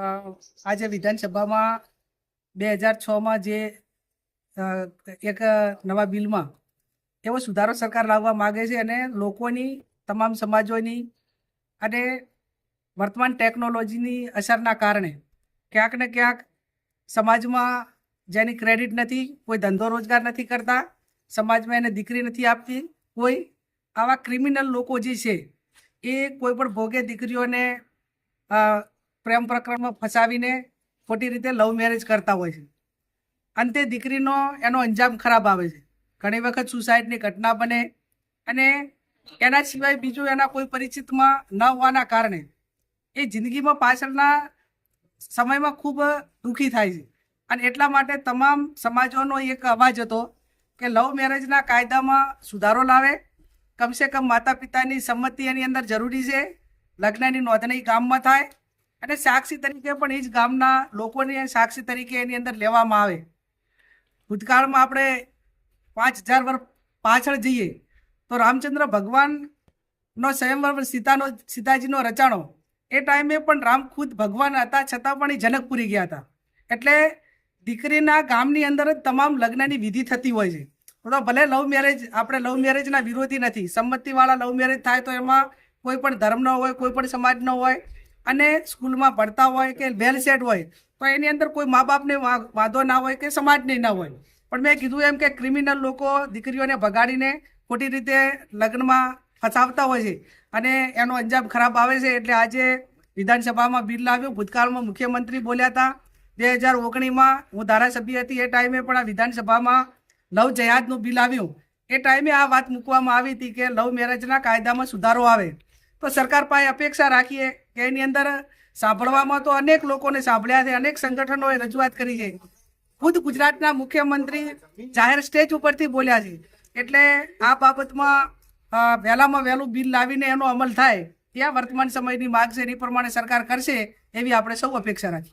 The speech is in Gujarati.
આજે વિધાનસભામાં 2006માં જે એક નવા બિલમાં એવો સુધારો સરકાર લાવવા માગે છે અને લોકોની તમામ સમાજોની અને વર્તમાન ટેકનોલોજીની અસરના કારણે ક્યાંક ને ક્યાંક સમાજમાં જેની ક્રેડિટ નથી, કોઈ ધંધો રોજગાર નથી કરતા, સમાજમાં એને દીકરી નથી આપતી, કોઈ આવા ક્રિમિનલ લોકો જે છે એ કોઈ પણ ભોગે દીકરીઓને પ્રેમ પ્રકરણમાં ફસાવીને ખોટી રીતે લવ મેરેજ કરતા હોય છે. અંતે દીકરીનો એનો અંજામ ખરાબ આવે છે. ઘણી વખત સુસાઇડની ઘટના બને અને એના સિવાય બીજું એના કોઈ પરિચિતમાં ન હોવાના કારણે એ જિંદગીમાં પાછળના સમયમાં ખૂબ દુઃખી થાય છે. અને એટલા માટે તમામ સમાજોનો એક અવાજ હતો કે લવ મેરેજના કાયદામાં સુધારો લાવે. કમસે કમ માતા પિતાની સંમતિ એની અંદર જરૂરી છે. લગ્નની નોંધણી ગામમાં થાય અને સાક્ષી તરીકે પણ એ જ ગામના લોકોને સાક્ષી તરીકે એની અંદર લેવામાં આવે. ભૂતકાળમાં આપણે 5000 વર્ષ પાછળ જઈએ તો રામચંદ્ર ભગવાનનો સ્વયંવર સીતાજીનો રચાણો એ ટાઈમે પણ રામ ખુદ ભગવાન હતા, છતાં પણ એ જનકપુરી ગયા હતા. એટલે દીકરીના ગામની અંદર જ તમામ લગ્નની વિધિ થતી હોય છે. તો ભલે લવ મેરેજ, આપણે લવ મેરેજના વિરોધી નથી. સંમતિવાળા લવ મેરેજ થાય તો એમાં કોઈ પણ ધર્મનો હોય, કોઈ પણ સમાજનો હોય અને સ્કૂલમાં ભણતા હોય કે વેલ સેટ હોય તો એની અંદર કોઈ મા બાપને વાંધો ના હોય કે સમાજને ના હોય. પણ મેં કીધું એમ કે ક્રિમિનલ લોકો દીકરીઓને ભગાડીને ખોટી રીતે લગ્નમાં ફસાવતા હોય છે અને એનો અંજામ ખરાબ આવે છે. એટલે આજે વિધાનસભામાં બિલ લાવ્યું. ભૂતકાળમાં મુખ્યમંત્રી બોલ્યા હતા. 2019માં હું ધારાસભ્ય હતી, એ ટાઈમે પણ આ વિધાનસભામાં લવ જહાદનું બિલ આવ્યું. એ ટાઈમે આ વાત મૂકવામાં આવી હતી કે લવ મેરેજના કાયદામાં સુધારો આવે. તો સરકાર પાસે અપેક્ષા રાખીએ કે એની અંદર સાંભળવામાં તો અનેક લોકોને સાંભળ્યા છે, અનેક સંગઠનોએ રજૂઆત કરી છે. ખુદ ગુજરાતના મુખ્યમંત્રી જાહેર સ્ટેજ ઉપરથી બોલ્યા છે. એટલે આ બાબતમાં વહેલામાં વહેલું બિલ લાવીને એનો અમલ થાય ત્યાં વર્તમાન સમયની માગ છે એની પ્રમાણે સરકાર કરશે એવી આપણે સૌ અપેક્ષા રાખીએ.